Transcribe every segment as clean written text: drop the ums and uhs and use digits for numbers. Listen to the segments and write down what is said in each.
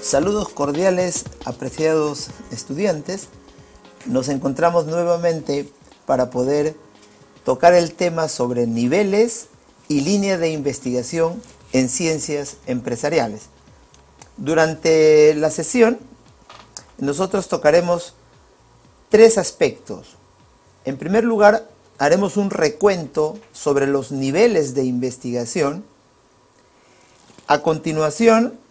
Saludos cordiales, apreciados estudiantes. Nos encontramos nuevamente para poder tocar el tema sobre niveles y líneas de investigación en ciencias empresariales. Durante la sesión, nosotros tocaremos tres aspectos. En primer lugar, haremos un recuento sobre los niveles de investigación. A continuación,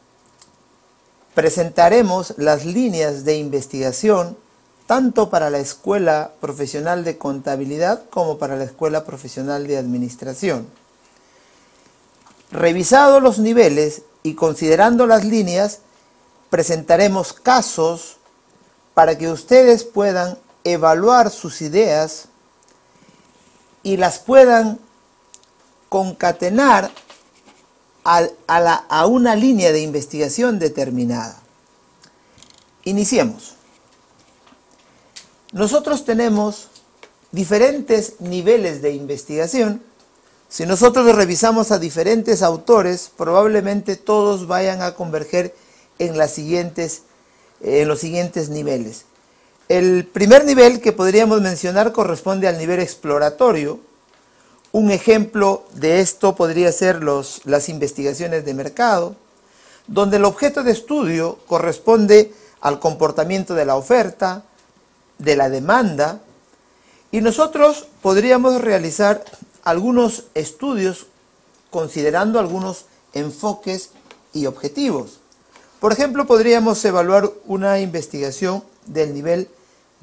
presentaremos las líneas de investigación tanto para la Escuela Profesional de Contabilidad como para la Escuela Profesional de Administración. Revisados los niveles y considerando las líneas, presentaremos casos para que ustedes puedan evaluar sus ideas y las puedan concatenar a una línea de investigación determinada. Iniciemos. Nosotros tenemos diferentes niveles de investigación. Si nosotros revisamos a diferentes autores, probablemente todos vayan a converger en los siguientes niveles. El primer nivel que podríamos mencionar corresponde al nivel exploratorio. Un ejemplo de esto podría ser las investigaciones de mercado, donde el objeto de estudio corresponde al comportamiento de la oferta, de la demanda, y nosotros podríamos realizar algunos estudios considerando algunos enfoques y objetivos. Por ejemplo, podríamos evaluar una investigación del nivel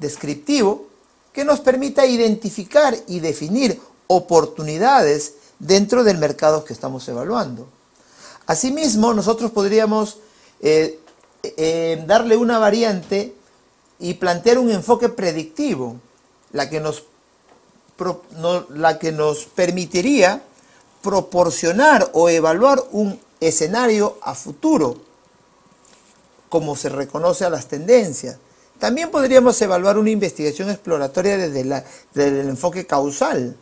descriptivo que nos permita identificar y definir oportunidades dentro del mercado que estamos evaluando. Asimismo, nosotros podríamos darle una variante y plantear un enfoque predictivo, la que nos permitiría proporcionar o evaluar un escenario a futuro, como se reconoce a las tendencias. También podríamos evaluar una investigación exploratoria desde el enfoque causal,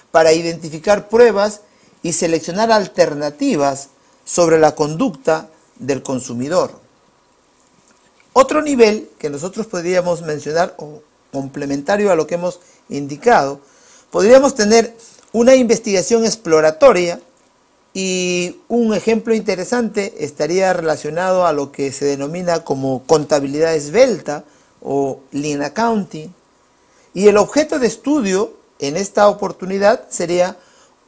para identificar pruebas y seleccionar alternativas sobre la conducta del consumidor. Otro nivel que nosotros podríamos mencionar, o complementario a lo que hemos indicado, podríamos tener una investigación exploratoria, y un ejemplo interesante estaría relacionado a lo que se denomina como contabilidad esbelta o lean accounting, y el objeto de estudio en esta oportunidad sería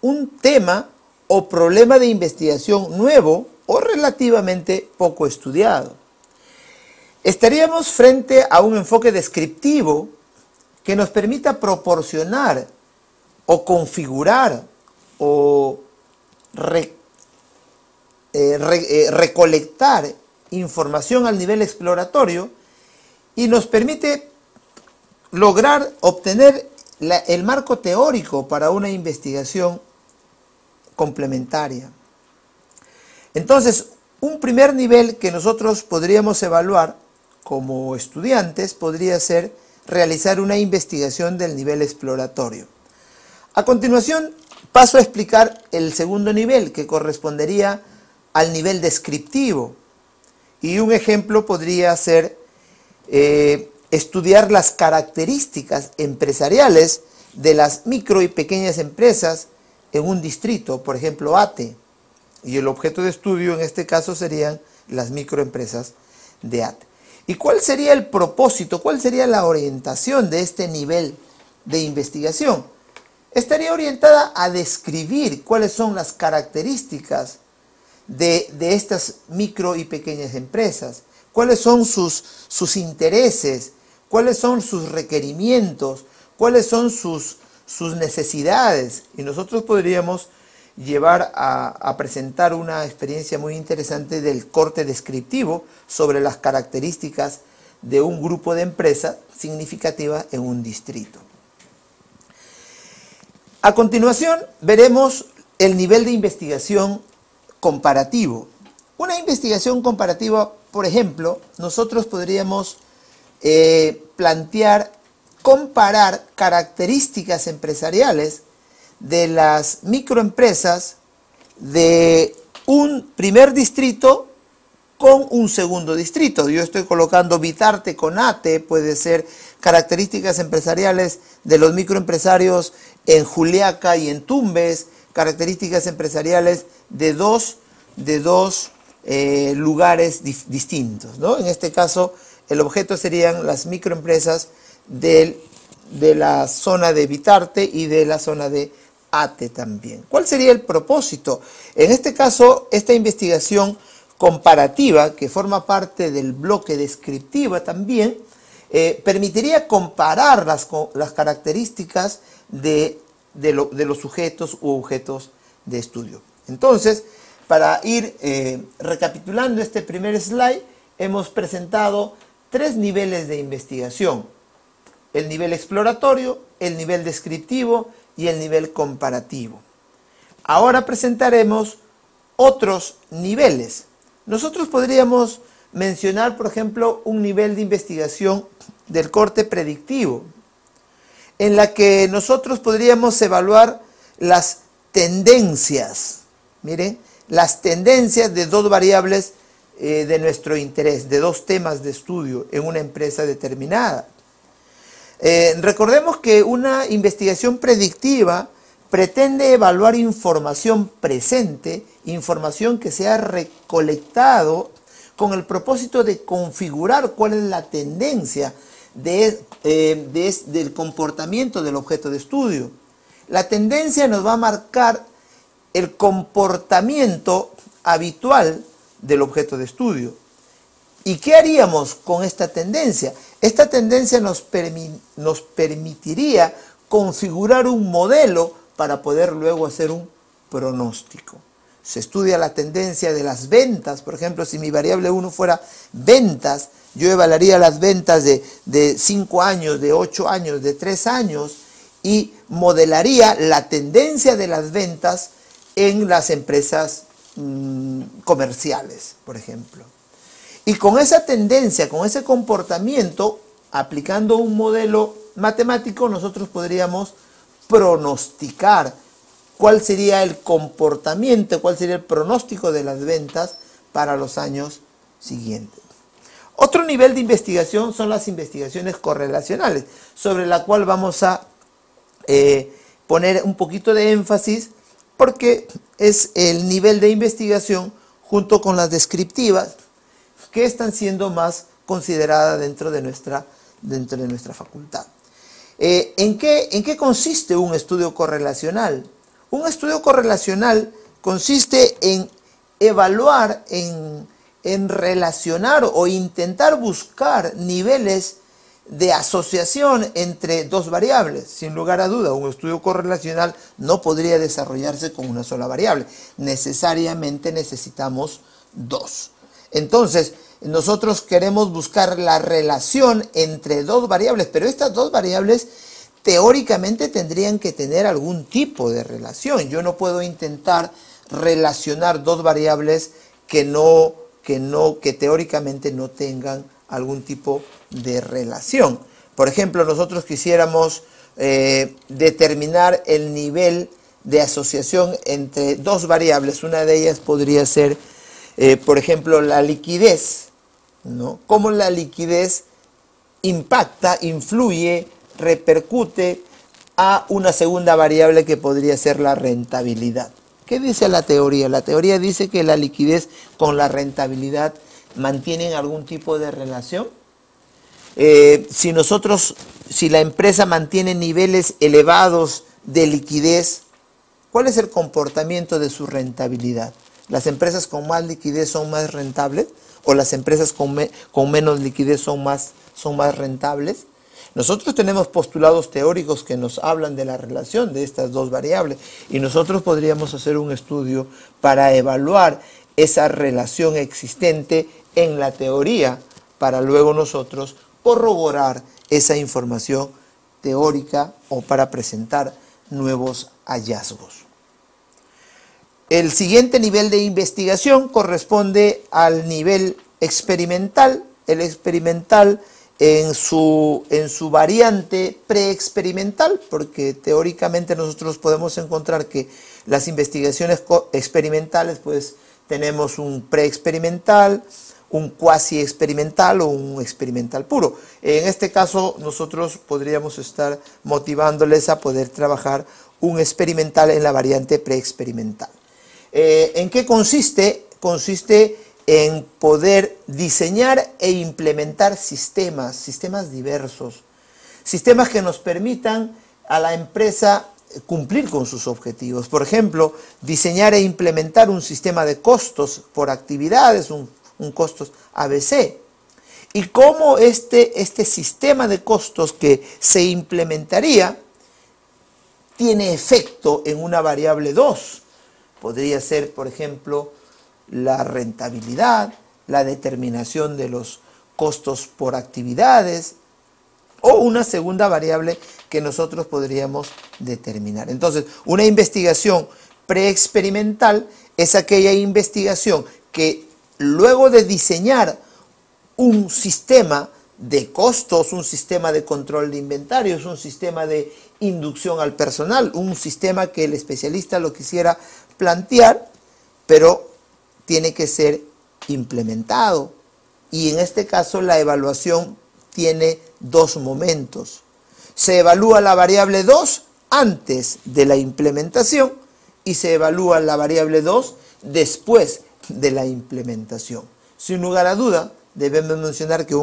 un tema o problema de investigación nuevo o relativamente poco estudiado. Estaríamos frente a un enfoque descriptivo que nos permita proporcionar o configurar o recolectar información al nivel exploratorio y nos permite lograr obtener el marco teórico para una investigación complementaria. Entonces, un primer nivel que nosotros podríamos evaluar como estudiantes podría ser realizar una investigación del nivel exploratorio. A continuación, paso a explicar el segundo nivel, que correspondería al nivel descriptivo. Y un ejemplo podría ser estudiar las características empresariales de las micro y pequeñas empresas en un distrito, por ejemplo ATE, y el objeto de estudio en este caso serían las microempresas de ATE. ¿Y cuál sería el propósito, cuál sería la orientación de este nivel de investigación? Estaría orientada a describir cuáles son las características de estas micro y pequeñas empresas, cuáles son sus intereses, cuáles son sus requerimientos, cuáles son sus necesidades. Y nosotros podríamos llevar a presentar una experiencia muy interesante del corte descriptivo sobre las características de un grupo de empresas significativas en un distrito. A continuación veremos el nivel de investigación comparativo. Una investigación comparativa, por ejemplo, nosotros podríamos comparar características empresariales de las microempresas de un primer distrito con un segundo distrito. Yo estoy colocando Bitarte con ATE, puede ser características empresariales de los microempresarios en Juliaca y en Tumbes, características empresariales de dos lugares distintos, ¿no? En este caso, el objeto serían las microempresas de la zona de Bitarte y de la zona de ATE también. ¿Cuál sería el propósito? En este caso, esta investigación comparativa, que forma parte del bloque descriptiva también, permitiría comparar las características de los sujetos u objetos de estudio. Entonces, para ir recapitulando este primer slide, hemos presentado 3 niveles de investigación: el nivel exploratorio, el nivel descriptivo y el nivel comparativo. Ahora presentaremos otros niveles. Nosotros podríamos mencionar, por ejemplo, un nivel de investigación del corte predictivo, en la que nosotros podríamos evaluar las tendencias. Miren, las tendencias de 2 variables de nuestro interés, de 2 temas de estudio en una empresa determinada. Recordemos que una investigación predictiva pretende evaluar información presente, información que se ha recolectado con el propósito de configurar cuál es la tendencia del comportamiento del objeto de estudio. La tendencia nos va a marcar el comportamiento habitual del objeto de estudio. ¿Y qué haríamos con esta tendencia? Esta tendencia nos permitiría configurar un modelo para poder luego hacer un pronóstico. Se estudia la tendencia de las ventas. Por ejemplo, si mi variable 1 fuera ventas, yo evaluaría las ventas de 5 años, de 8 años, de 3 años y modelaría la tendencia de las ventas en las empresas comerciales, por ejemplo. Y con esa tendencia, con ese comportamiento, aplicando un modelo matemático, nosotros podríamos pronosticar cuál sería el comportamiento, cuál sería el pronóstico de las ventas para los años siguientes. Otro nivel de investigación son las investigaciones correlacionales, sobre la cual vamos a poner un poquito de énfasis, porque es el nivel de investigación junto con las descriptivas que están siendo más consideradas dentro de nuestra facultad. ¿En qué consiste un estudio correlacional? Un estudio correlacional consiste en evaluar, en relacionar o intentar buscar niveles de asociación entre 2 variables. Sin lugar a duda, un estudio correlacional no podría desarrollarse con una sola variable. Necesariamente necesitamos 2. Entonces, nosotros queremos buscar la relación entre 2 variables, pero estas 2 variables teóricamente tendrían que tener algún tipo de relación. Yo no puedo intentar relacionar 2 variables que teóricamente no tengan algún tipo de relación. Por ejemplo, nosotros quisiéramos determinar el nivel de asociación entre 2 variables. Una de ellas podría ser, por ejemplo, la liquidez, ¿no? Cómo la liquidez impacta, influye, repercute a una segunda variable que podría ser la rentabilidad. ¿Qué dice la teoría? La teoría dice que la liquidez con la rentabilidad mantienen algún tipo de relación. Si la empresa mantiene niveles elevados de liquidez, ¿cuál es el comportamiento de su rentabilidad? ¿Las empresas con más liquidez son más rentables? ¿O las empresas con menos liquidez son más rentables? Nosotros tenemos postulados teóricos que nos hablan de la relación de estas 2 variables y nosotros podríamos hacer un estudio para evaluar esa relación existente en la teoría para luego nosotros corroborar esa información teórica o para presentar nuevos hallazgos. El siguiente nivel de investigación corresponde al nivel experimental. El experimental en su variante preexperimental, porque teóricamente nosotros podemos encontrar que las investigaciones experimentales pues tenemos un preexperimental, un cuasi experimental o un experimental puro. En este caso nosotros podríamos estar motivándoles a poder trabajar un experimental en la variante preexperimental. ¿En qué consiste? Consiste en poder diseñar e implementar sistemas diversos, sistemas que nos permitan a la empresa cumplir con sus objetivos. Por ejemplo, diseñar e implementar un sistema de costos por actividades, un costos ABC. Y cómo este sistema de costos que se implementaría tiene efecto en una variable 2. Podría ser, por ejemplo, la rentabilidad, la determinación de los costos por actividades, o una segunda variable que nosotros podríamos determinar. Entonces, una investigación preexperimental es aquella investigación que luego de diseñar un sistema de costos, un sistema de control de inventarios, un sistema de inducción al personal, un sistema que el especialista lo quisiera plantear, pero tiene que ser implementado. Y en este caso la evaluación tiene dos momentos. Se evalúa la variable 2 antes de la implementación y se evalúa la variable 2 después de la implementación. Sin lugar a duda, debemos mencionar que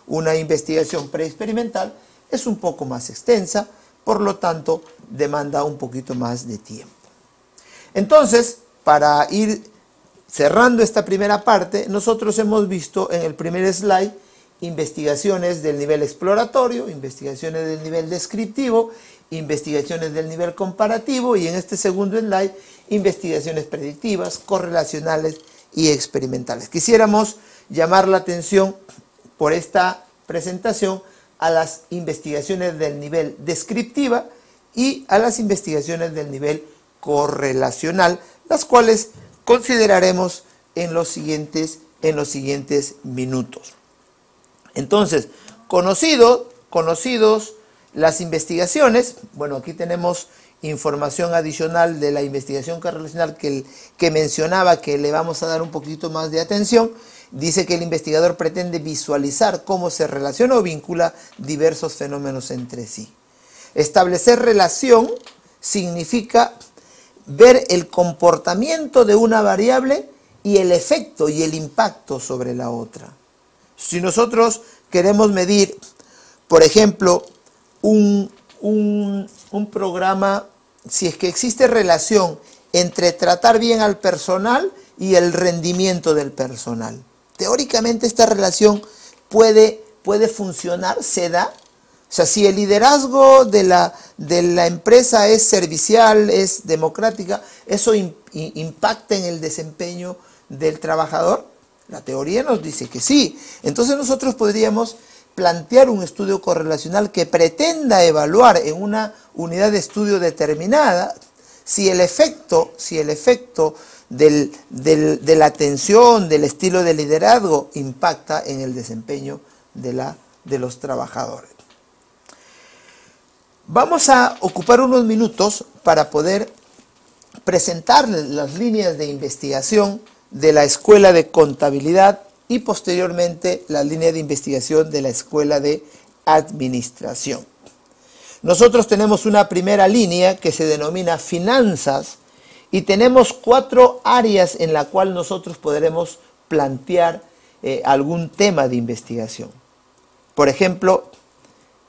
una investigación preexperimental es un poco más extensa, por lo tanto, demanda un poquito más de tiempo. Entonces, para ir cerrando esta primera parte, nosotros hemos visto en el primer slide investigaciones del nivel exploratorio, investigaciones del nivel descriptivo, investigaciones del nivel comparativo y en este segundo slide, investigaciones predictivas, correlacionales y experimentales. Quisiéramos llamar la atención por esta presentación a las investigaciones del nivel descriptiva y a las investigaciones del nivel correlacional, las cuales consideraremos en los siguientes minutos. Entonces, conocidos las investigaciones, bueno, aquí tenemos información adicional de la investigación correlacional que mencionaba, que le vamos a dar un poquito más de atención. Dice que el investigador pretende visualizar cómo se relaciona o vincula diversos fenómenos entre sí. Establecer relación significa ver el comportamiento de una variable y el efecto y el impacto sobre la otra. Si nosotros queremos medir, por ejemplo, un programa, si es que existe relación entre tratar bien al personal y el rendimiento del personal. Teóricamente esta relación puede funcionar, se da. O sea, si el liderazgo de la empresa es servicial, es democrática, eso impacta en el desempeño del trabajador. La teoría nos dice que sí. Entonces nosotros podríamos plantear un estudio correlacional que pretenda evaluar en una unidad de estudio determinada si el efecto de la atención, del estilo de liderazgo impacta en el desempeño de los trabajadores. Vamos a ocupar unos minutos para poder presentarles las líneas de investigación de la Escuela de Contabilidad y posteriormente la línea de investigación de la Escuela de Administración. Nosotros tenemos una primera línea que se denomina Finanzas y tenemos 4 áreas en la cual nosotros podremos plantear algún tema de investigación. Por ejemplo,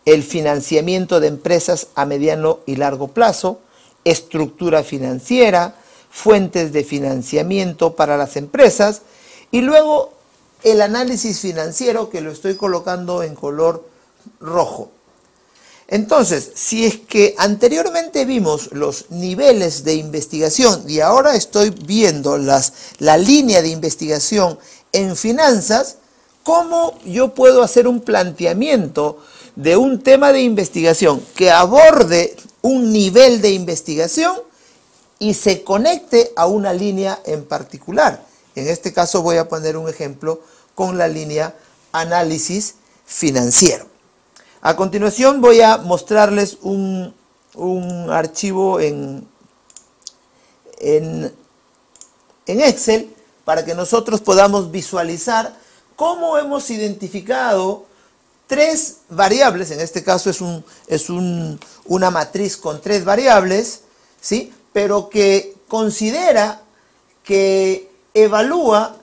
el financiamiento de empresas a mediano y largo plazo, estructura financiera, fuentes de financiamiento para las empresas y luego el análisis financiero, que lo estoy colocando en color rojo. Entonces, si es que anteriormente vimos los niveles de investigación y ahora estoy viendo la línea de investigación en finanzas, ¿cómo yo puedo hacer un planteamiento de un tema de investigación que aborde un nivel de investigación y se conecte a una línea en particular? En este caso voy a poner un ejemplo con la línea análisis financiero. A continuación voy a mostrarles un archivo en Excel para que nosotros podamos visualizar cómo hemos identificado tres variables. En este caso es una matriz con tres variables, ¿sí? Pero que considera, que evalúa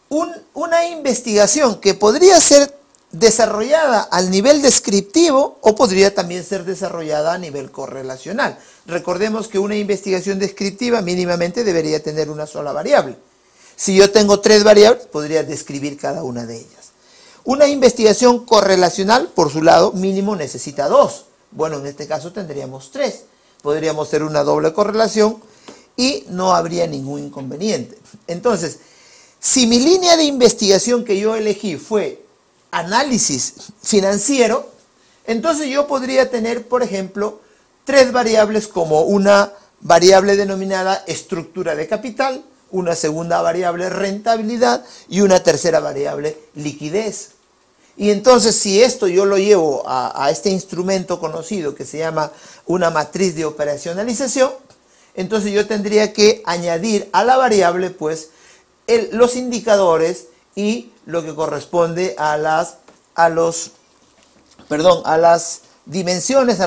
una investigación que podría ser desarrollada al nivel descriptivo o podría también ser desarrollada a nivel correlacional. Recordemos que una investigación descriptiva mínimamente debería tener una sola variable. Si yo tengo tres variables, podría describir cada una de ellas. Una investigación correlacional, por su lado, mínimo necesita dos. Bueno, en este caso tendríamos tres. Podríamos hacer una doble correlación y no habría ningún inconveniente. Entonces, si mi línea de investigación que yo elegí fue análisis financiero, entonces yo podría tener, por ejemplo, tres variables como una variable denominada estructura de capital, una segunda variable rentabilidad y una tercera variable liquidez. Y entonces si esto yo lo llevo a este instrumento conocido que se llama una matriz de operacionalización, entonces yo tendría que añadir a la variable pues los indicadores y lo que corresponde a las dimensiones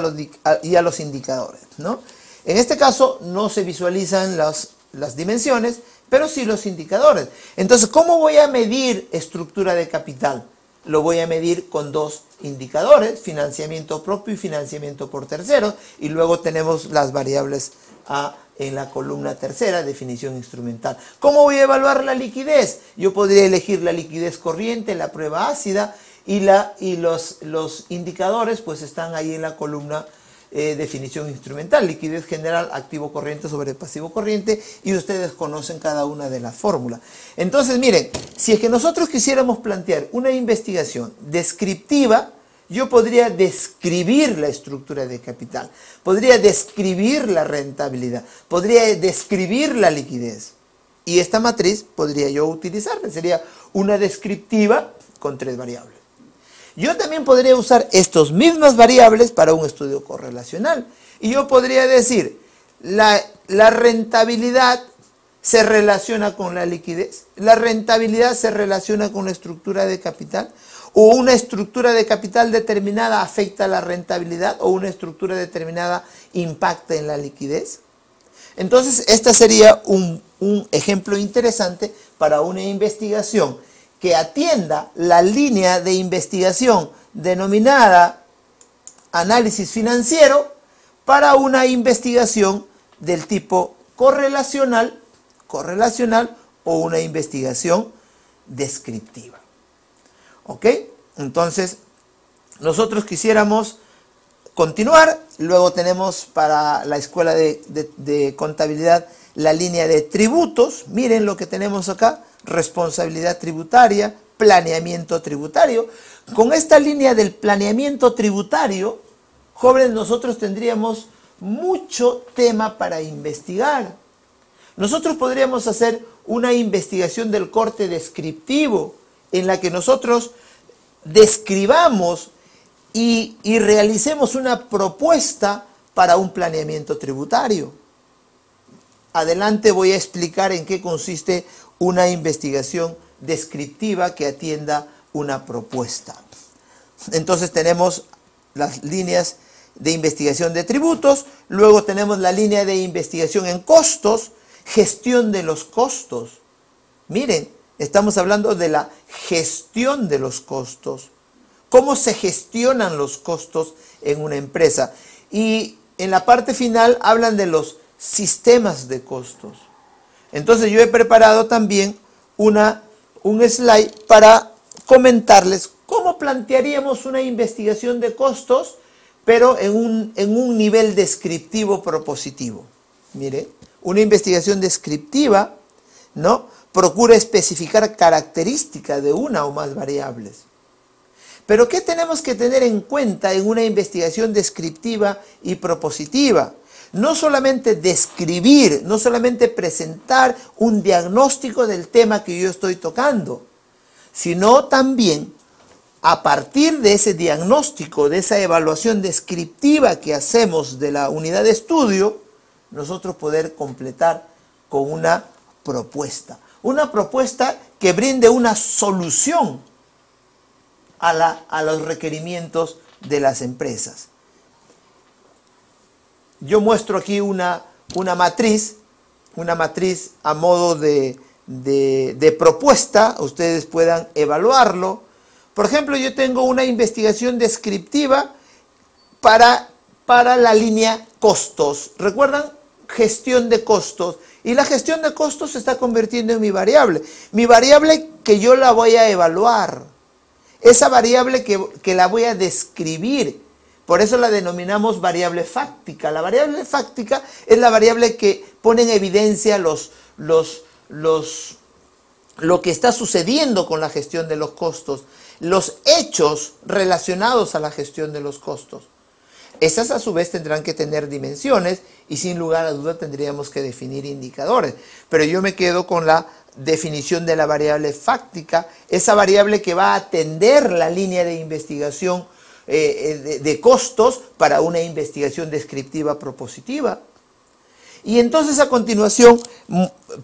y a los indicadores, ¿no? En este caso no se visualizan las dimensiones, pero sí los indicadores. Entonces, ¿cómo voy a medir estructura de capital? Lo voy a medir con dos indicadores, financiamiento propio y financiamiento por terceros, y luego tenemos las variables A en la columna tercera, definición instrumental. ¿Cómo voy a evaluar la liquidez? Yo podría elegir la liquidez corriente, la prueba ácida, y los indicadores pues están ahí en la columna definición instrumental, liquidez general, activo corriente sobre pasivo corriente, y ustedes conocen cada una de las fórmulas. Entonces, miren, si es que nosotros quisiéramos plantear una investigación descriptiva, yo podría describir la estructura de capital, podría describir la rentabilidad, podría describir la liquidez. Y esta matriz podría yo utilizarla, sería una descriptiva con tres variables. Yo también podría usar estas mismas variables para un estudio correlacional. Y yo podría decir, la rentabilidad se relaciona con la liquidez, la rentabilidad se relaciona con la estructura de capital, o una estructura de capital determinada afecta a la rentabilidad, o una estructura determinada impacta en la liquidez. Entonces, este sería un ejemplo interesante para una investigación que atienda la línea de investigación denominada análisis financiero para una investigación del tipo correlacional o una investigación descriptiva. ¿Ok? Entonces, nosotros quisiéramos continuar. Luego tenemos para la escuela de contabilidad la línea de tributos. Miren lo que tenemos acá. Responsabilidad tributaria, planeamiento tributario. Con esta línea del planeamiento tributario, jóvenes, nosotros tendríamos mucho tema para investigar. Nosotros podríamos hacer una investigación del corte descriptivo en la que nosotros describamos y realicemos una propuesta para un planeamiento tributario. Adelante voy a explicar en qué consiste una investigación descriptiva que atienda una propuesta. Entonces tenemos las líneas de investigación de tributos, luego tenemos la línea de investigación en costos, gestión de los costos. Miren, estamos hablando de la gestión de los costos. ¿Cómo se gestionan los costos en una empresa? Y en la parte final hablan de los sistemas de costos. Entonces yo he preparado también un slide para comentarles cómo plantearíamos una investigación de costos, pero en un nivel descriptivo propositivo. Mire, una investigación descriptiva, ¿no?, procura especificar características de una o más variables. Pero ¿qué tenemos que tener en cuenta en una investigación descriptiva y propositiva? No solamente describir, no solamente presentar un diagnóstico del tema que yo estoy tocando, sino también a partir de ese diagnóstico, de esa evaluación descriptiva que hacemos de la unidad de estudio, nosotros poder completar con una propuesta. Una propuesta que brinde una solución a los requerimientos de las empresas. Yo muestro aquí una matriz a modo de propuesta, ustedes puedan evaluarlo. Por ejemplo, yo tengo una investigación descriptiva para la línea costos. ¿Recuerdan? Gestión de costos. Y la gestión de costos se está convirtiendo en mi variable. Mi variable que yo la voy a evaluar. Esa variable que la voy a describir. Por eso la denominamos variable fáctica. La variable fáctica es la variable que pone en evidencia lo que está sucediendo con la gestión de los costos, los hechos relacionados a la gestión de los costos. Esas a su vez tendrán que tener dimensiones y sin lugar a duda tendríamos que definir indicadores. Pero yo me quedo con la definición de la variable fáctica, esa variable que va a atender la línea de investigación de costos para una investigación descriptiva propositiva. Y entonces a continuación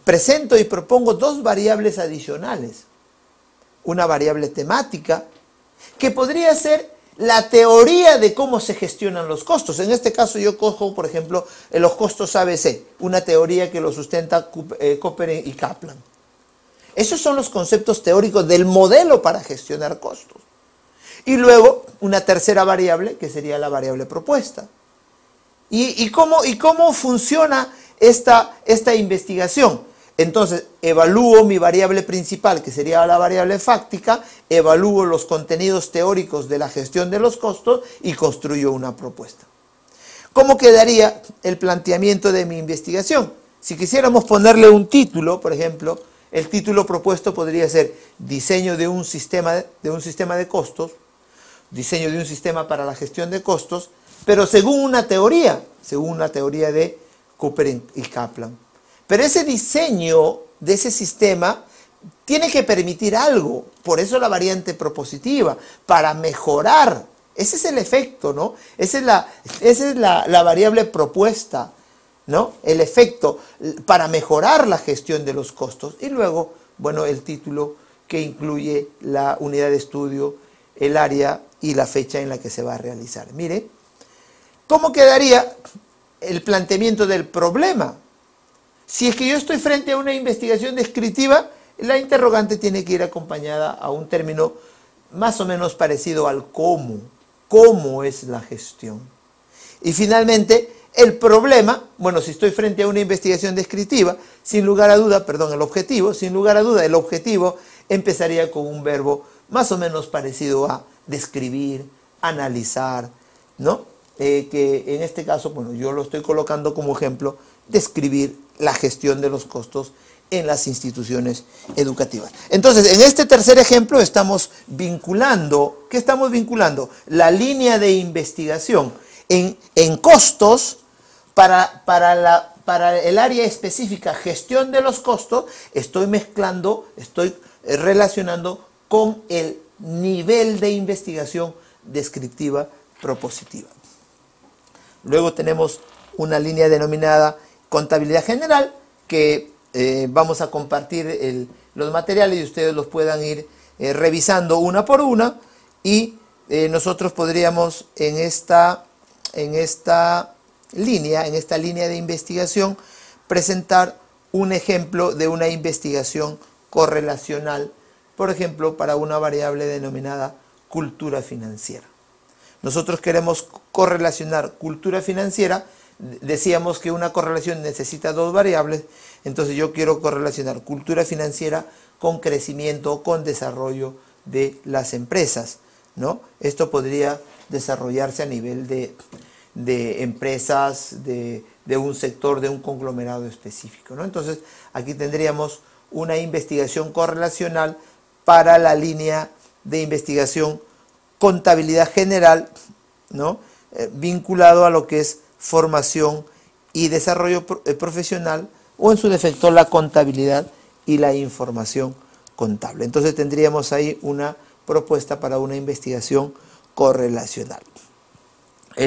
presento y propongo dos variables adicionales. Una variable temática que podría ser la teoría de cómo se gestionan los costos. En este caso yo cojo, por ejemplo, los costos ABC, una teoría que lo sustenta Cooper y Kaplan. Esos son los conceptos teóricos del modelo para gestionar costos. Y luego una tercera variable que sería la variable propuesta. ¿Y cómo funciona esta investigación? Entonces, evalúo mi variable principal, que sería la variable fáctica, evalúo los contenidos teóricos de la gestión de los costos y construyo una propuesta. ¿Cómo quedaría el planteamiento de mi investigación? Si quisiéramos ponerle un título, por ejemplo, el título propuesto podría ser diseño de un sistema de costos, diseño de un sistema para la gestión de costos, pero según una teoría de Cooper y Kaplan. Pero ese diseño de ese sistema tiene que permitir algo, por eso la variante propositiva, para mejorar. Ese es el efecto, ¿no? Esa es la variable propuesta, ¿no? El efecto para mejorar la gestión de los costos. Y luego, bueno, el título que incluye la unidad de estudio, el área y la fecha en la que se va a realizar. Mire, ¿cómo quedaría el planteamiento del problema? Si es que yo estoy frente a una investigación descriptiva, la interrogante tiene que ir acompañada a un término más o menos parecido al cómo. ¿Cómo es la gestión? Y finalmente, el problema, bueno, si estoy frente a una investigación descriptiva, sin lugar a duda, perdón, el objetivo empezaría con un verbo más o menos parecido a describir, analizar, ¿no? Que en este caso, bueno, yo lo estoy colocando como ejemplo, describir la gestión de los costos en las instituciones educativas. Entonces, en este tercer ejemplo estamos vinculando, ¿qué estamos vinculando? La línea de investigación en costos para el área específica gestión de los costos, estoy mezclando, estoy relacionando con el nivel de investigación descriptiva propositiva. Luego tenemos una línea denominada contabilidad general, que vamos a compartir los materiales y ustedes los puedan ir revisando una por una, y nosotros podríamos en esta línea de investigación presentar un ejemplo de una investigación correlacional, por ejemplo, para una variable denominada cultura financiera. Nosotros queremos correlacionar cultura financiera. Decíamos que una correlación necesita dos variables, entonces yo quiero correlacionar cultura financiera con crecimiento, con desarrollo de las empresas, ¿no? Esto podría desarrollarse a nivel de empresas, de un sector, de un conglomerado específico, ¿no? Entonces aquí tendríamos una investigación correlacional para la línea de investigación contabilidad general, ¿no? Vinculado a lo que es formación y desarrollo profesional, o en su defecto la contabilidad y la información contable. Entonces tendríamos ahí una propuesta para una investigación correlacional.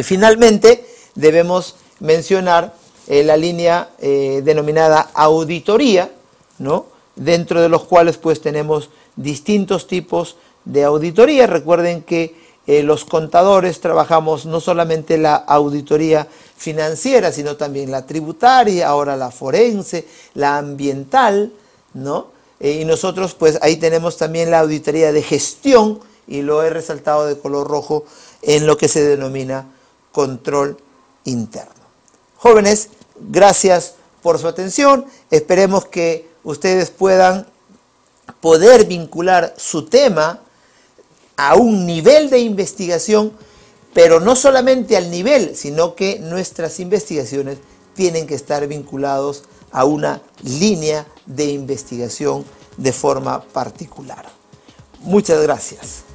Finalmente debemos mencionar la línea denominada auditoría, ¿no? Dentro de los cuales pues tenemos distintos tipos de auditoría. Recuerden que los contadores trabajamos no solamente la auditoría financiera, sino también la tributaria, ahora la forense, la ambiental, ¿no? Y nosotros pues ahí tenemos también la auditoría de gestión, y lo he resaltado de color rojo en lo que se denomina control interno. Jóvenes, gracias por su atención. Esperemos que ustedes puedan poder vincular su tema a un nivel de investigación, pero no solamente al nivel, sino que nuestras investigaciones tienen que estar vinculados a una línea de investigación de forma particular. Muchas gracias.